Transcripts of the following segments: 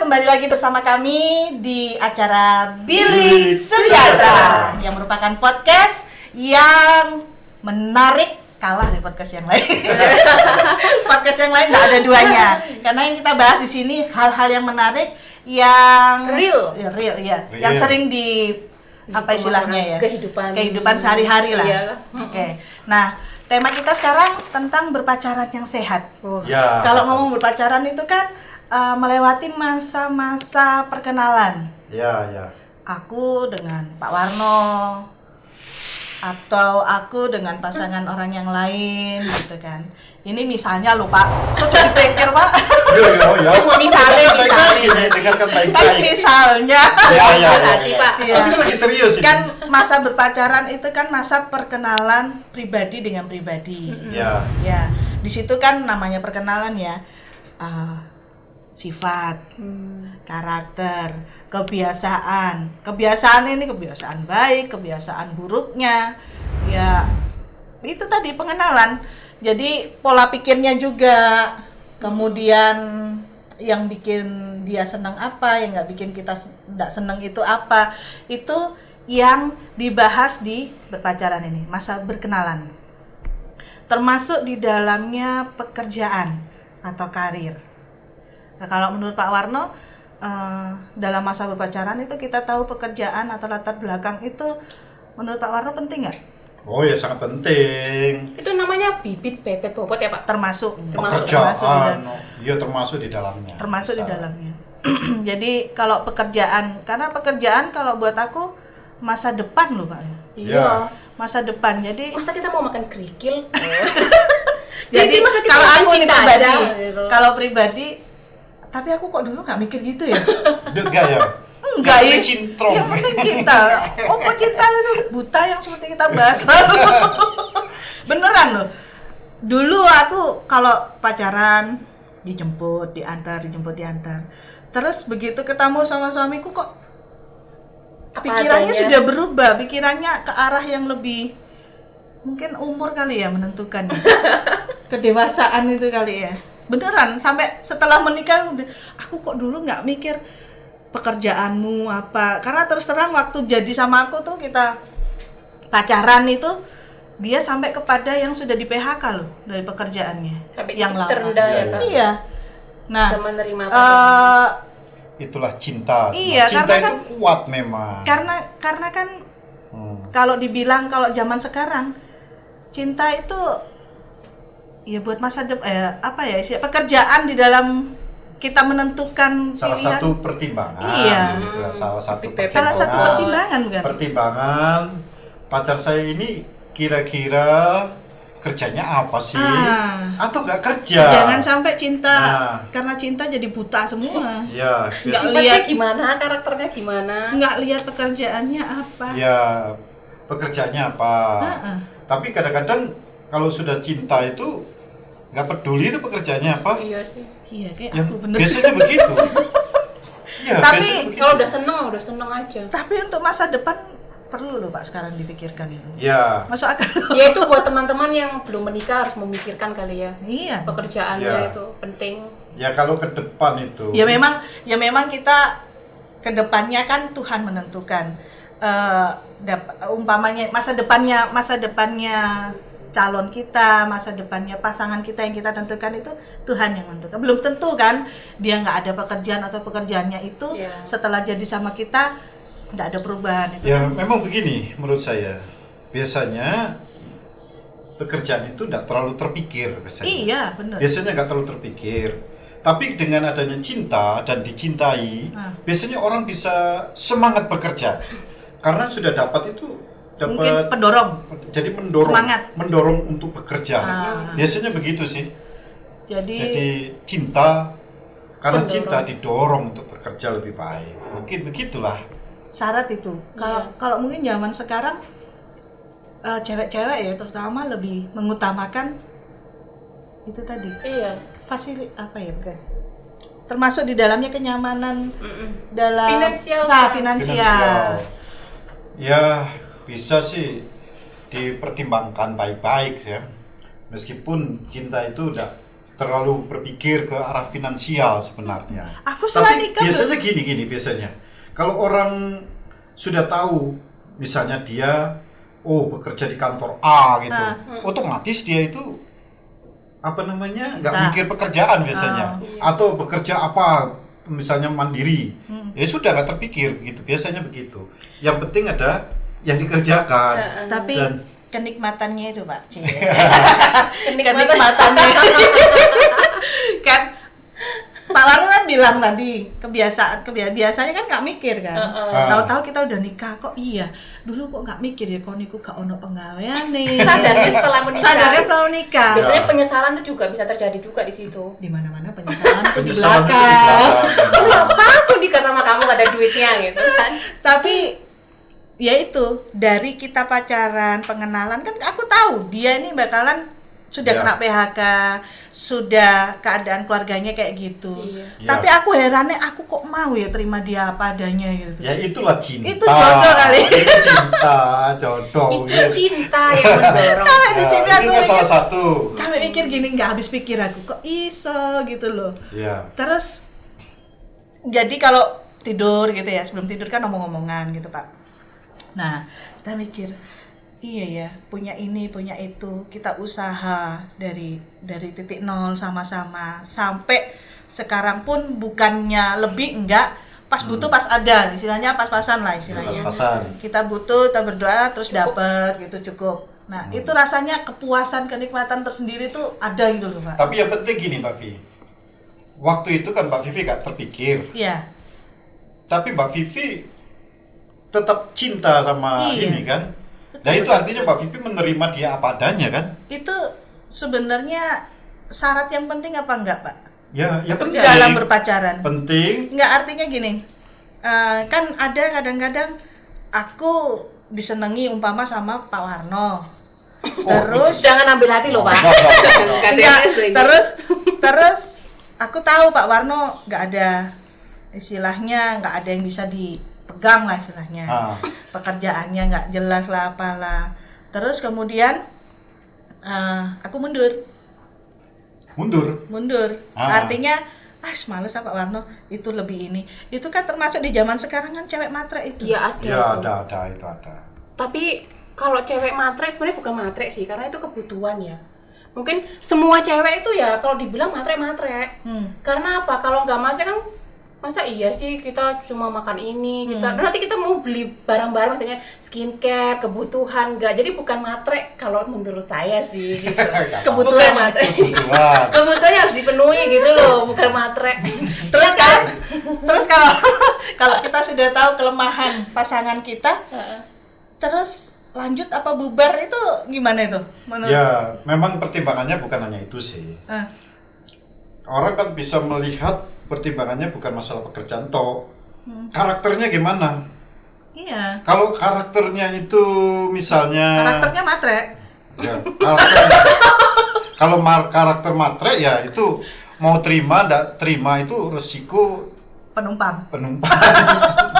kembali lagi bersama kami di acara Bilik Sejahtera yang merupakan podcast yang menarik, kalah dari podcast yang lain. Podcast yang lain nggak ada duanya, karena yang kita bahas di sini hal-hal yang menarik, yang real, yang sering di apa istilahnya ya, kehidupan sehari-hari lah. Oke. Nah, tema kita sekarang tentang berpacaran yang sehat. Ya. Kalau ngomong berpacaran itu kan melewati masa-masa perkenalan. Ya. Aku dengan Pak Warno, atau aku dengan pasangan orang yang lain, gitu kan. Ini misalnya loh Pak, kok jadi pikir Pak? Ya. Misalnya. Dengarkan Kan baik-baik. Ya. Pak. Ini lagi serius ini. Kan masa berpacaran itu kan masa perkenalan pribadi dengan pribadi. Ya. Ya, di situ kan namanya perkenalan ya. Sifat, karakter, kebiasaan. Kebiasaan ini kebiasaan baik, kebiasaan buruknya. Ya, itu tadi pengenalan. Jadi pola pikirnya juga. Kemudian yang bikin dia senang apa, yang nggak bikin kita nggak senang itu apa. Itu yang dibahas di berpacaran ini, masa berkenalan. Termasuk di dalamnya pekerjaan atau karir. Nah, kalau menurut Pak Warno, dalam masa berpacaran itu kita tahu pekerjaan atau latar belakang itu menurut Pak Warno penting nggak? Oh ya, sangat penting. Itu namanya bibit bebet bobot ya Pak? Termasuk Pekerjaan. Iya, termasuk di dalamnya. Termasuk di dalamnya. Jadi kalau pekerjaan, karena pekerjaan kalau buat aku masa depan loh Pak. Iya. Masa depan. Jadi Masa kita mau makan kerikil? jadi masa kita kalau makan aku ini cinta pribadi, aja, gitu. kalau pribadi, tapi aku kok dulu nggak mikir gitu ya. Enggak ya. Enggak ya. Cintrong. Yang penting cinta. Oh, kok cinta itu buta yang seperti kita bahas. Beneran loh. Dulu aku kalau pacaran dijemput, diantar. Terus begitu ketemu sama suamiku kok pikirannya adanya. sudah berubah, pikirannya ke arah yang lebih, mungkin umur kali ya menentukan. Kedewasaan itu kali ya. Beneran, sampai setelah menikah aku kok dulu nggak mikir pekerjaanmu apa, karena terus terang waktu jadi sama aku tuh kita pacaran itu dia sampai kepada yang sudah di PHK loh dari pekerjaannya. Sampai yang lama terendah ya Kak? Iya. Nah, Bisa menerima Itulah cinta. Iya, cinta karena itu kan kuat memang. karena kan kalau dibilang kalau zaman sekarang cinta itu ya buat masa depan pekerjaan di dalam kita menentukan Salah pilihan. satu pertimbangan. Iya. Itulah salah satu Salah satu pertimbangan bukan? Pertimbangan pacar saya ini kira-kira kerjanya apa sih? Atau nggak kerja? Jangan sampai cinta karena cinta jadi buta semua. Ya, Nggak sifatnya lihat gimana, karakternya gimana? nggak lihat pekerjaannya apa. ya pekerjaannya apa? Tapi kadang-kadang kalau sudah cinta itu nggak peduli itu pekerjaannya apa. Iya sih. Iya kayak Ya, aku bener. biasanya begitu. Ya, Tapi biasanya begitu. Kalau udah seneng aja. Tapi untuk masa depan perlu loh Pak sekarang dipikirkan itu. Ya, Masuk akal. Ya itu buat teman-teman yang belum menikah harus memikirkan kali ya. Iya. Pekerjaannya Ya. itu penting. ya kalau ke depan itu. Ya memang kita ke depannya kan Tuhan menentukan. Umpamanya masa depannya calon kita, masa depannya pasangan kita yang kita tentukan itu Tuhan yang menentukan. Belum tentu kan dia nggak ada pekerjaan atau pekerjaannya itu setelah jadi sama kita nggak ada perubahan itu. Ya kan? memang begini menurut saya. Biasanya pekerjaan itu tidak terlalu terpikir biasanya. Iya benar. Biasanya nggak terlalu terpikir. Tapi dengan adanya cinta dan dicintai, biasanya orang bisa semangat bekerja. Karena sudah dapat Mungkin pendorong. Jadi Semangat. mendorong untuk bekerja. Biasanya begitu sih. Jadi cinta, karena cinta didorong untuk bekerja lebih baik. Mungkin begitulah. Syarat itu. Kalau mungkin zaman sekarang cewek-cewek ya terutama lebih mengutamakan itu tadi. Iya. Bukan? Termasuk di dalamnya kenyamanan dalam finansial. Ya, bisa sih dipertimbangkan baik-baik sih ya. Meskipun cinta itu udah terlalu berpikir ke arah finansial sebenarnya. Aku setelah Tapi nikah biasanya gini biasanya. Kalau orang sudah tahu misalnya dia bekerja di kantor A gitu, otomatis dia itu nggak mikir pekerjaan biasanya, atau bekerja apa misalnya mandiri, ya sudah nggak terpikir gitu, biasanya begitu. Yang penting ada yang dikerjakan. Tapi Dan kenikmatannya itu Pak. Kenikmatan. Kenikmatannya kan Pak Warno kan bilang tadi biasanya kan nggak mikir kan. Tahu-tahu kita udah nikah kok dulu kok nggak mikir ya, kok niku gak ono penggawean nih. Sadarnya setelah menikah. Biasanya penyesalan itu juga bisa terjadi juga di situ. Di mana-mana penyesalan itu di penyesalan itu di belakang. Kenapa aku nikah sama kamu gak ada duitnya gitu kan? Tapi ya itu, dari kita pacaran, pengenalan kan aku tahu dia ini bakalan sudah kena PHK, sudah keadaan keluarganya kayak gitu. Tapi aku herannya, aku kok mau ya terima dia apa adanya gitu. Ya itulah cinta. Itu jodoh kali. Itu cinta, jodoh. Itu cinta yang mendorong. Itu kan salah satu. Sampai mikir gini, nggak habis pikir aku, kok iso gitu loh. Terus jadi kalau tidur gitu ya, sebelum tidur kan ngomong-ngomongan gitu Pak. Nah, kita mikir, iya ya, punya ini, punya itu, kita usaha dari titik nol sama-sama sampai sekarang pun bukannya lebih enggak, pas butuh pas ada, istilahnya pas-pasan lah istilahnya. Pas-pasan. Kita butuh, kita berdoa terus dapat gitu, cukup. Nah, itu rasanya kepuasan, kenikmatan tersendiri tuh ada gitu loh Pak. Tapi yang penting gini Mbak Vivi, waktu itu kan Mbak Vivi gak terpikir. Iya. Tapi Mbak Vivi tetap cinta sama ini kan. Nah itu artinya Mbak Vivi menerima dia apa adanya kan? Itu sebenarnya syarat yang penting apa enggak Pak? Ya penting. Dalam berpacaran. Penting. Enggak, artinya gini, kan ada kadang-kadang aku disenangi umpama sama Pak Warno. Terus jangan ambil hati loh Pak. Terus aku tahu Pak Warno nggak ada istilahnya, nggak ada yang bisa dipegang lah istilahnya. Pekerjaannya nggak jelas lah apalah. Terus kemudian aku mundur. Artinya males Pak Warno, itu lebih ini. Itu kan termasuk di zaman sekarang kan cewek matre itu. Iya ada. Ya itu ada. Tapi kalau cewek matre sebenarnya bukan matre sih, karena itu kebutuhan ya. Mungkin semua cewek itu ya kalau dibilang matre. Karena apa? Kalau nggak matre kan masa iya sih kita cuma makan ini, nanti kita mau beli barang-barang misalnya skincare, kebutuhan, enggak. Jadi bukan matre kalau menurut saya sih gitu. Kebutuhan matre. Kebutuhan harus dipenuhi gitu loh, bukan matre. Terus kalau kita sudah tahu kelemahan pasangan kita, terus lanjut apa bubar itu gimana itu? Ya, memang pertimbangannya bukan hanya itu sih. Orang kan bisa melihat pertimbangannya bukan masalah pekerjaan toh. Karakternya gimana? Iya. Kalau karakternya itu misalnya karakternya matre. Ya, kalau karakter matre ya itu mau terima enggak terima itu resiko penumpang.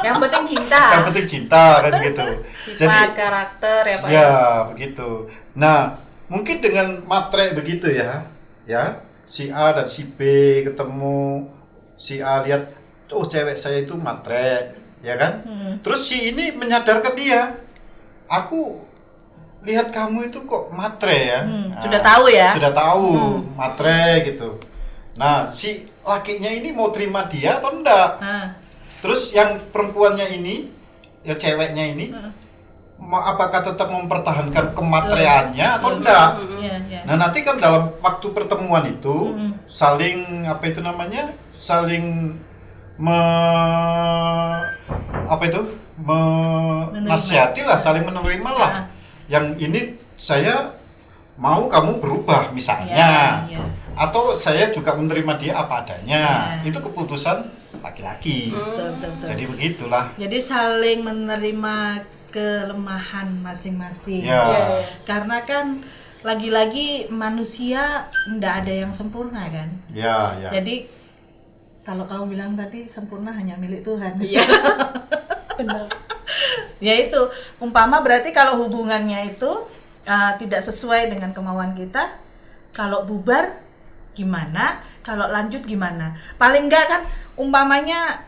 Yang penting cinta. Yang penting cinta kan gitu. Sifat, karakter ya Pak. Ya, begitu. Nah, mungkin dengan matre begitu ya. Si A dan si B ketemu, si A lihat, cewek saya itu matre, ya kan? Terus si ini menyadarkan dia, aku lihat kamu itu kok matre ya. Sudah tahu ya? Sudah tahu, matre gitu. Nah, si lakinya ini mau terima dia atau enggak? Terus yang perempuannya ini, ya ceweknya ini, apakah tetap mempertahankan kematreannya atau enggak? Nah nanti kan dalam waktu pertemuan itu saling saling menasihati lah, saling menerima lah. Yang ini saya mau kamu berubah misalnya, atau saya juga menerima dia apa adanya. Itu keputusan laki-laki. Betul. Jadi begitulah. Jadi saling menerima kelemahan masing-masing. Karena kan lagi-lagi manusia ndak ada yang sempurna kan. Jadi kalau kamu bilang tadi sempurna hanya milik Tuhan. Iya. Benar. Ya itu, umpama berarti kalau hubungannya itu tidak sesuai dengan kemauan kita, kalau bubar gimana, kalau lanjut gimana. Paling enggak kan umpamanya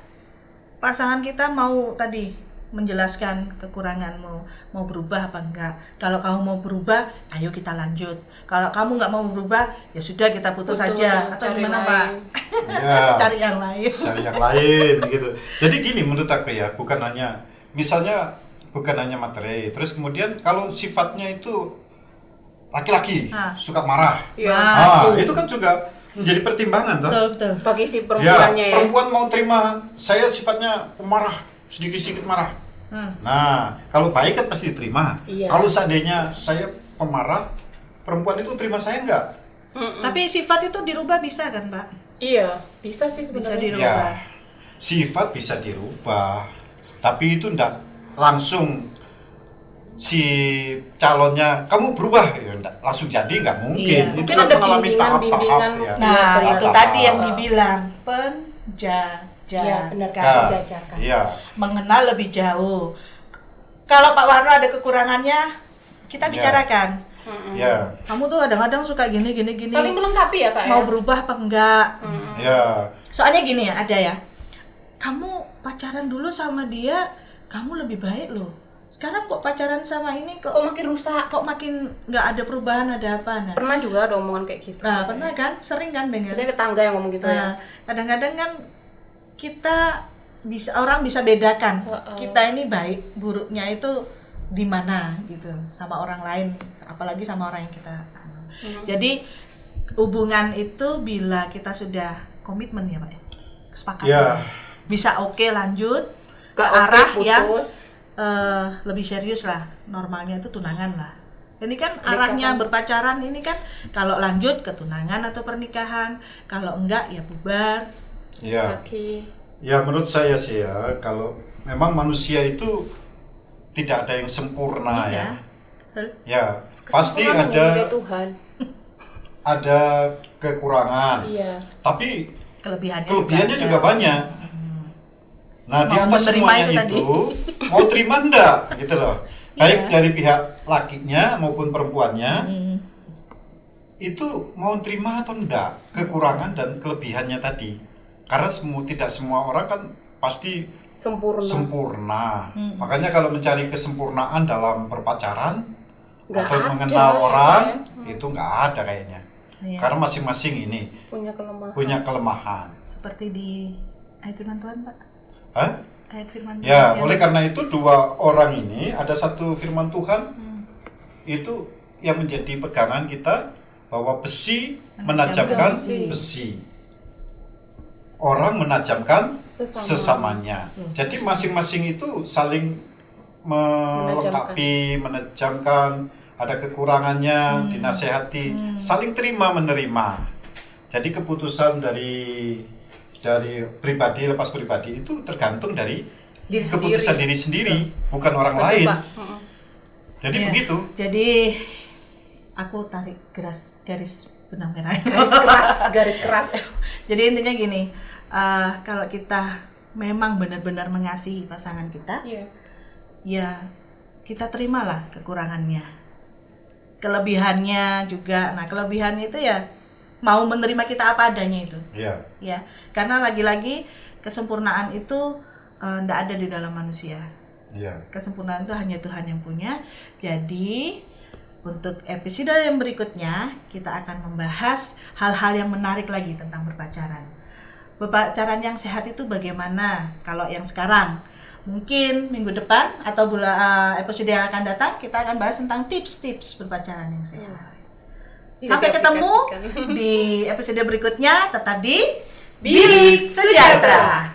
pasangan kita mau tadi menjelaskan kekuranganmu, mau berubah apa enggak. Kalau kamu mau berubah, ayo kita lanjut. Kalau kamu nggak mau berubah, ya sudah kita putus saja. Atau cari gimana lain. Pak? Ya, Cari yang lain. cari yang lain gitu. Jadi gini menurut aku ya, bukan hanya misalnya bukan hanya materi. Terus kemudian kalau sifatnya itu laki-laki suka marah. Iya. Itu kan juga menjadi pertimbangan toh. Betul, betul. Bagi si Ya, perempuannya ya. perempuan mau terima saya sifatnya pemarah, sedikit-sedikit marah. Nah, kalau baik kan pasti diterima. Iya. Kalau seandainya saya pemarah, perempuan itu terima saya enggak? Tapi sifat itu dirubah bisa kan Pak? Iya, bisa sih Bisa sebenarnya. dirubah. Ya, sifat bisa dirubah, tapi itu enggak langsung si calonnya kamu berubah ya enggak langsung jadi enggak mungkin. Iya. Itu Mungkin kan ada mengalami tahap-tahap bimbingan. ya. Nah, Iya, itu tahap-tahap. tadi yang dibilang penjajakan. Iya, benar kan, Ya, penjajakan. iya. Mengenal lebih jauh. Kalau Pak Warno ada kekurangannya, kita Ya. bicarakan. Ya. Kamu tuh kadang-kadang suka gini. Saling melengkapi ya, Kak ya. Mau berubah apa enggak? Ya. Soalnya gini ya, ada ya. Kamu pacaran dulu sama dia, kamu lebih baik loh. Sekarang kok pacaran sama ini Kok makin rusak? kok makin nggak ada perubahan, ada apa? Nah, Pernah juga ada omongan kayak gitu. nah pernah kan? Sering kan dengar. Biasanya tetangga yang ngomong gitu ya. Nah, kadang-kadang kan orang bisa bedakan kita ini baik buruknya itu di mana gitu sama orang lain, apalagi sama orang yang kita anu. Jadi hubungan itu bila kita sudah komitmen ya Pak, kesepakatan, Ya. bisa oke lanjut ke Gak arah oke, yang putus. lebih serius lah, normalnya itu tunangan lah. Ini kan arahnya berpacaran ini kan kalau lanjut ke tunangan atau pernikahan, kalau enggak ya bubar. Ya. Laki. Ya menurut saya sih ya, kalau memang manusia itu tidak ada yang sempurna ya. Ya, pasti Kesempurnaan hanya dari ada Tuhan. kekurangan. Iya. Tapi Kelebihannya juga banyak. Nah, di Mau atas menerima semuanya itu tadi. itu mau terima enggak gitu loh. Baik dari pihak lakinya maupun perempuannya. Itu mau terima atau enggak kekurangan dan kelebihannya tadi. Karena tidak semua orang kan pasti sempurna. Makanya kalau mencari kesempurnaan dalam berpacaran Nggak atau ada mengenal ya, orang ya. itu nggak ada kayaknya. Iya. Karena masing-masing ini punya kelemahan. kelemahan. Seperti di ayat firman Tuhan, Pak. Hah? Ayat firman Tuhan. Ya, oleh karena itu dua orang ini ada satu firman Tuhan itu yang menjadi pegangan kita bahwa besi menajamkan besi. Orang menajamkan sesamanya. Jadi masing-masing itu saling melengkapi, menajamkan, ada kekurangannya, dinasehati, saling terima menerima. Jadi keputusan dari pribadi lepas pribadi itu tergantung dari keputusan diri sendiri, bukan orang lain. Jadi Ya, begitu. Jadi aku tarik garis benang merah. Garis keras. Jadi intinya gini, kalau kita memang benar-benar mengasihi pasangan kita, Iya. ya kita terimalah kekurangannya, kelebihannya juga. Nah kelebihan itu ya mau menerima kita apa adanya itu. Iya. Ya, karena lagi-lagi kesempurnaan itu ndak ada di dalam manusia. Iya. Kesempurnaan itu hanya Tuhan yang punya. Jadi untuk episode yang berikutnya kita akan membahas hal-hal yang menarik lagi tentang berpacaran. Berpacaran yang sehat itu bagaimana? Kalau yang sekarang, mungkin minggu depan atau episode yang akan datang kita akan bahas tentang tips-tips berpacaran yang sehat. Sampai ketemu di episode berikutnya, tetap di Bilik Sejahtera.